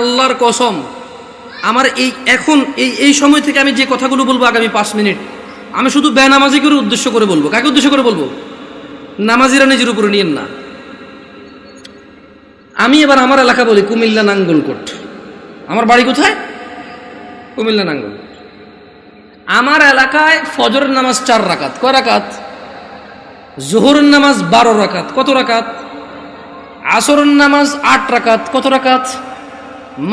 আল্লাহর কসম, আমার এই সময় থেকে আমি যে কথাগুলো বলবো আগামী 5 মিনিট, আমি শুধু বেনামাজিকে উদ্দেশ্য করে বলবো। কাকে উদ্দেশ্য করে বলবো? নামাজিরা নিজের উপরে নিয়েন না। আমি এবার আমার এলাকা বলি, কুমিল্লা নাঙ্গলকোট। আমার বাড়ি কোথায়? কুমিল্লা নাঙ্গলকোট। আমার এলাকায় ফজরের নামাজ 4 রাকাত। কয় রাকাত? জোহরের নামাজ 12 রাকাত। কত রাকাত? আসরের নামাজ 8 রাকাত। কত রাকাত?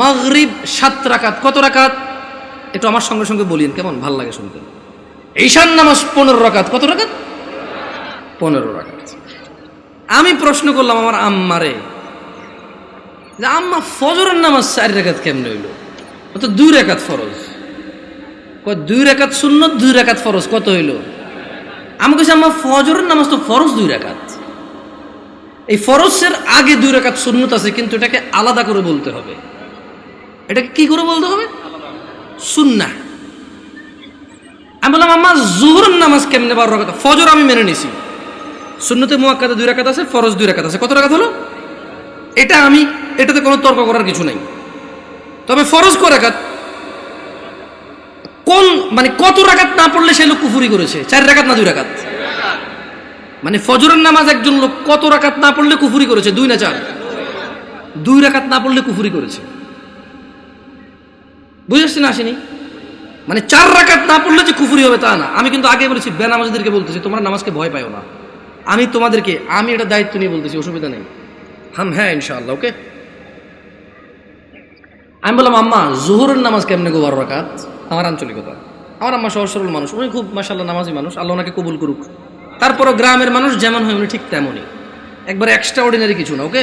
মাগরিব 7 রাকাত। কত রাকাত? একটু আমার সঙ্গে সঙ্গে বলিয়েন, কেমন ভাল লাগে শুনতে। ঈশান নামাজ 15 রাকাত। কত রাকাত? 15 রাকাত। আমি প্রশ্ন করলাম আমার আম্মারে, যে আম্মা ফজরের নামাজ 4 রাকাত কেমনে হইল? তো 2 রাকাত ফরজ। 2 রাকাত সুন্নত, 2 রাকাত ফরজ। কত হইল? আমি কইছি আম্মা ফজরের নামাজ তো ফরজ 2 রাকাত। এই ফরজের আগে 2 রাকাত সুন্নত আছে, কিন্তু এটাকে আলাদা করে বলতে হবে। এটাকে কি করে বলতে হবে? সুন্নাহ। আমি বললাম আম্মা জোহরের নামাজ কেমনে 12 রাকাত? ফজর আমি মেনে নিছি, সুন্নতে মুআক্কাদা 2 রাকাত আছে, ফরজ 2 রাকাত আছে। কত রাকাত হলো? এটাতে কোনো তর্ক করার কিছু নাই। তবে ফরজ কয় রাকাত? কত রাকাত না পড়লে সে লোক কুফরি করেছে? 4 রাকাত না 2 রাকাত? মানে ফজরের নামাজ একজন লোক কত রাকাত না পড়লে কুফরি করেছে? 2 না 4? 2 রাকাত না পড়লে কুফরি করেছে। বুঝেছেন? আসেনি? মানে 4 রাকাত না পড়লে যে কুফরি হবে তা না। আমি কিন্তু আগে বলেছি, বেনামাজিদেরকে বলতেছি, তোমরা নামাজকে ভয় পাও না। আমি এটা দায়িত্ব নিয়ে বলতেছি, অসুবিধা নেই। হ্যাঁ ইনশাআল্লাহ, ওকে। আমি বললাম আম্মা জোহরের নামাজ কেমনে গো 12 রাকাত? আমার আঞ্চলিকতা। আমার আম্মা সহজ সরল মানুষ, উনি খুব মাশাআল্লাহ নামাজি মানুষ, আল্লাহ ওনাকে কবুল করুক। তারপরও গ্রামের মানুষ যেমন হয় উনি ঠিক তেমনই, একবারে এক্সট্রা অর্ডিনারি কিছু না, ওকে।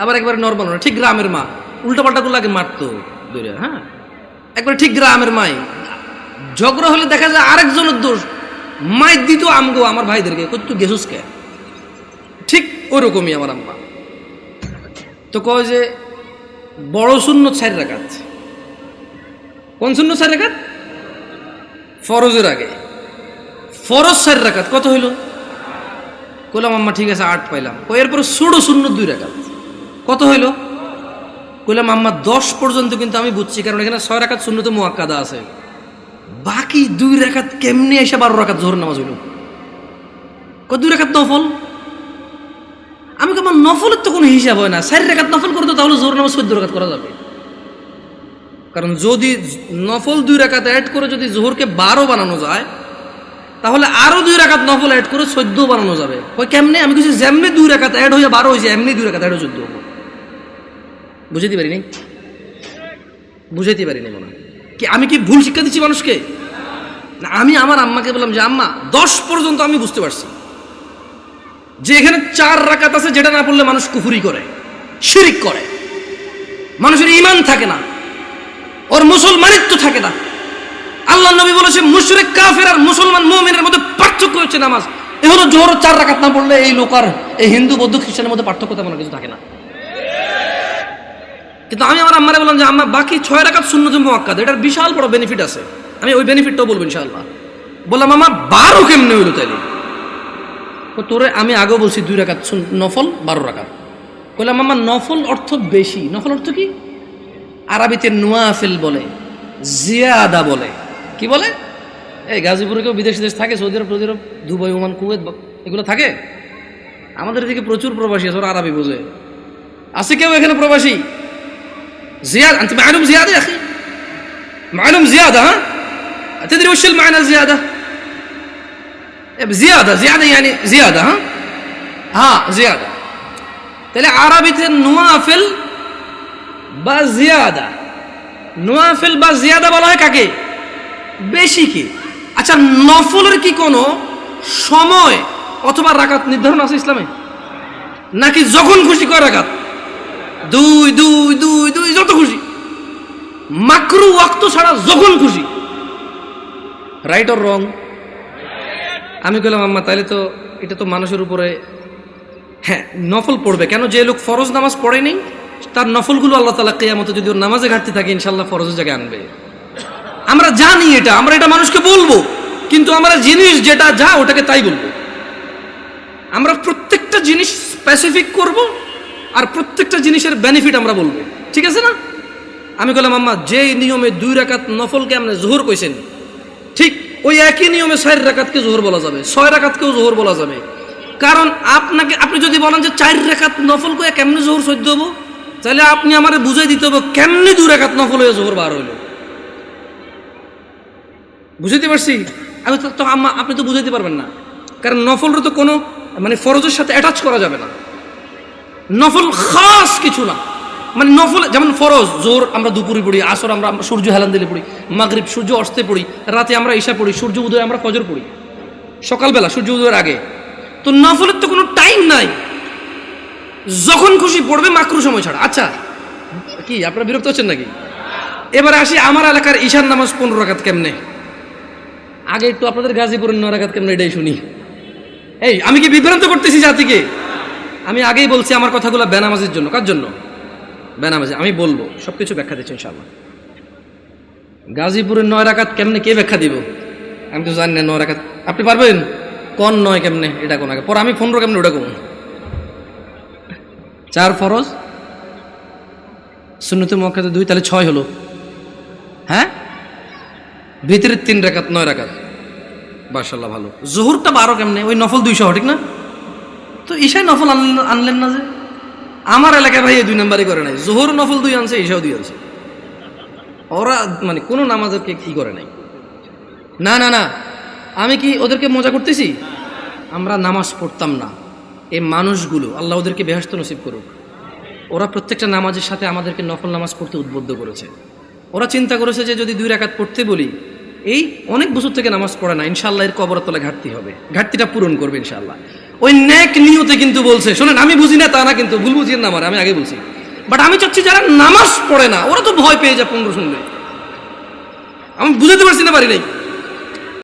আবার একবারে নর্মাল না, ঠিক গ্রামের মা। উল্টাপাল্টা গুলো আগে মারতো দূরে, হ্যাঁ, একবারে ঠিক গ্রামের মাই। ঝগড়া হলে দেখা যায় আরেকজনের দোষ, মাই দিত আমগো আমার ভাইদেরকে, তুই গেছুস কে? ঠিক ওরকমই আমার আম্মা। তো কয় যে বড় সুন্নত 4 রাকাত। কোন সুন্নত 4 রাকাত? ফরজের আগে। ফরজ 4 রাকাত। কত হইল? কইলাম আম্মা ঠিক আছে 8 পাইলাম। এরপরে ছোট সুন্নত 2 রাকাত। কত হইল? কইলাম আম্মা 10 পর্যন্ত কিন্তু আমি বুঝছি, কারণ এখানে 6 রাকাত সুন্নতে মুআক্কাদা আছে। বাকি 2 রাকাত কেমনে এসে 12 রাকাত জোহর নামাজ হইল? 2 রাকাত নফল। আমি আমার নফলের তো কোনো হিসাব হয় না। 4 রাকাত নফল করতো তাহলে জোহর নামাজ 14 রাকাত করা যাবে। কারণ যদি নফল 2 রাকাত অ্যাড করে যদি জোহরকে 12 বানানো যায়, তাহলে আরো 2 রাকাত নফল অ্যাড করে 14 বানানো যাবে। ওই কেমনে? আমি কিছু যেমনি 2 রাকাত অ্যাড হয়ে 12 হয়েছে, এমনি 2 রাকাত অ্যাড হয়ে 14 হবে। বুঝাইতে পারিনি মনে হয় কি? আমি কি ভুল শিক্ষা দিচ্ছি মানুষকে? না, আমি আমার আম্মাকে বললাম যে আম্মা 10 পর্যন্ত আমি বুঝতে পারছি যে এখানে 4 রাকাত আছে, যেটা না পড়লে মানুষ কুফরি করে, শিরিক করে, মানুষের ঈমান থাকে না, ওর মুসলমানিত্ব থাকে না। আল্লাহ নবী বলেছে মুশরিক কাফের আর মুসলমান মুমিনের মধ্যে পার্থক্য হচ্ছে নামাজ। এ হলো জোহর 4 রাকাত না পড়লে এই লোক আর এই হিন্দু বৌদ্ধ খ্রিস্টানের মধ্যে পার্থক্য তেমন কিছু থাকে না। কিন্তু আমি আমার আম্মারে বললাম যে আম্মা বাকি 6 রাকাত সুন্নতে মুআক্কাদা, এটার বিশাল বড় বেনিফিট আছে, আমি ওই বেনিফিটটাও বলবো ইনশাআল্লাহ। বললাম আম্মা 12 কেমনে হইলো তাইলে? তোরে আমি আগেও বলছি 2 রাকাত নফল 12 রাকাত। বললাম আম্মা নফল অর্থ বেশি। নফল অর্থ কি? আরবিতে নওয়াফিল বলে, জিয়াদা বলে। কি বলে? এই গাজীপুরে কেউ বিদেশ থাকে? সৌদি আরব, দুবাই, ওমান, কুয়েত এগুলো থাকে? আমাদের এদিকে প্রচুর প্রবাসী আছে, ওরা আরবি বোঝে। আছে কেউ এখানে প্রবাসী? زيادة أنت معلوم زيادة يا أخي، معلوم زيادة، ها تدري وش المعنى زيادة؟ زيادة يعني زيادة، ها زيادة. তাহলে আরবিতে নওয়াফিল বা জিয়াদা, নওয়াফিল বা জিয়াদা বলা হয় কাকে? বেশি কি? আচ্ছা, নফলের কি কোনো সময় অথবা রাকাত নির্ধারণ আছে ইসলামে? নাকি যখন খুশি কয় রাকাত? 2 যত খুশি, মাকরু ওয়াক্ত ছাড়া যখন খুশি। Right or wrong? আমি বললাম আম্মা তাহলে তো এটা তো মানুষের উপরে, হ্যাঁ নফল পড়বে কেন? যে লোক ফরজ নামাজ পড়েনি তার নফলগুলো আল্লাহ তাআলা কিয়ামতে যদি ওর নামাজে ঘাটতি থাকে ইনশাআল্লাহ ফরজের জায়গায় আনবে। আমরা জানি এটা, আমরা এটা মানুষকে বলবো, কিন্তু আমরা জিনিস যেটা যা ওটাকে তাই বলবো। আমরা প্রত্যেকটা জিনিস স্পেসিফিক করব আর প্রত্যেকটা জিনিসের বেনিফিট আমরা বলবো, ঠিক আছে না? আমি বললাম আম্মা যে নিয়মে 2 রাকাত নফলকে আপনি জোহর কইছেন ঠিক ওই একই নিয়মে 4 রাকাতকে জোহর বলা যাবে, 6 রাকাতকেও জোহর বলা যাবে। কারণ আপনি যদি বলেন যে 4 রাকাত নফল কয়ে কেমনে জোহর সহ্য হবো, তাহলে আপনি আমারে বুঝাই দিতে হবে কেমনে 2 রাকাত নফল হয়ে জোহর বার হইল। বুঝাইতে পারছি? আমি তো আম্মা আপনি তো বুঝাইতে পারবেন না, কারণ নফলের তো কোনো মানে ফরজের সাথে অ্যাটাচ করা যাবে না। নফল খাস কিছু না, মানে নফল যেমন ফরজ জোহর আমরা দুপুরে পড়ি, আসর আমরা সূর্য হেলান দিলে পড়ি, মাগরিব সূর্য অস্তে পড়ি, রাতে আমরা ঈশা পড়ি, সূর্য উদয় আমরা ফজর পড়ি, সকালবেলা সূর্য উদয়ের আগে। তো নফলের তো কোনো টাইম নাই, যখন খুশি পড়বে মাকরু সময় ছাড়া। আচ্ছা কি আপনারা বিরক্ত হচ্ছেন নাকি? এবারে আসি আমার এলাকার ঈশার নামাজ 15 রাকাত কেমনে। আগে একটু আপনাদের গাজীপুরের 9 রাকাত কেমনে এটাই শুনি। এই আমি কি বিভ্রান্ত করতেছি জাতিকে? আমি আগেই বলছি আমার কথাগুলো বেনামাজের জন্য। কার জন্য? বেনামাজি। আমি বলবো সবকিছু ব্যাখ্যা দিচ্ছি ইনশাআল্লাহ। গাজীপুরের 9 রাকাত কেমনে কে ব্যাখ্যা দিব? আমি তো জানি না 9 রাকাত। আপনি পারবেন কোন 9 কেমনে এটা কোন আগে পর আমি 15 কেমনে ওটা কোন? 4 ফরজ, সুন্নতে মুআক্কাদা 2, তাহলে 6 হলো। হ্যাঁ, ভিতরে 3 রাকাত, 9 রাকাত। মাশাআল্লাহ ভালো। জোহরটা 12 কেমনে? ওই নফল 200 ঠিক না? তো ঈশায় নফল আনলেন না যে? আমার এলাকায় ভাই এই 2 নাম্বারই করে নাই। জোহর নফল 2 আনছে, ঈশাও 2 আনছে। ওরা মানে কোনো নামাজকে কি করে নাই। না না না, আমি কি ওদেরকে মজা করতেছি? আমরা নামাজ পড়তাম না, এই মানুষগুলো আল্লাহ ওদেরকে বেহেশত নসিব করুক, ওরা প্রত্যেকটা নামাজের সাথে আমাদেরকে নফল নামাজ পড়তে উদ্বুদ্ধ করেছে। ওরা চিন্তা করেছে যে যদি 2 রাকাত পড়তে বলি, এই অনেক বছর থেকে নামাজ পড়ে না, ইনশাআল্লাহ এর কবরের তলে ঘাটতি হবে, ঘাটতিটা পূরণ করবে ইনশাআল্লাহ। ওই নেক নিয়তে কিন্তু বলছে। শোনেন, আমি বুঝি না তা না, কিন্তু ভুল বুঝিয়ে না আমার, আমি আগে বলছি। বাট আমি চাচ্ছি যারা নামাজ পড়ে না ওরা তো ভয় পেয়ে যায় 15 শুনলে। আমি বুঝাতে পারছি না, পারি নাই।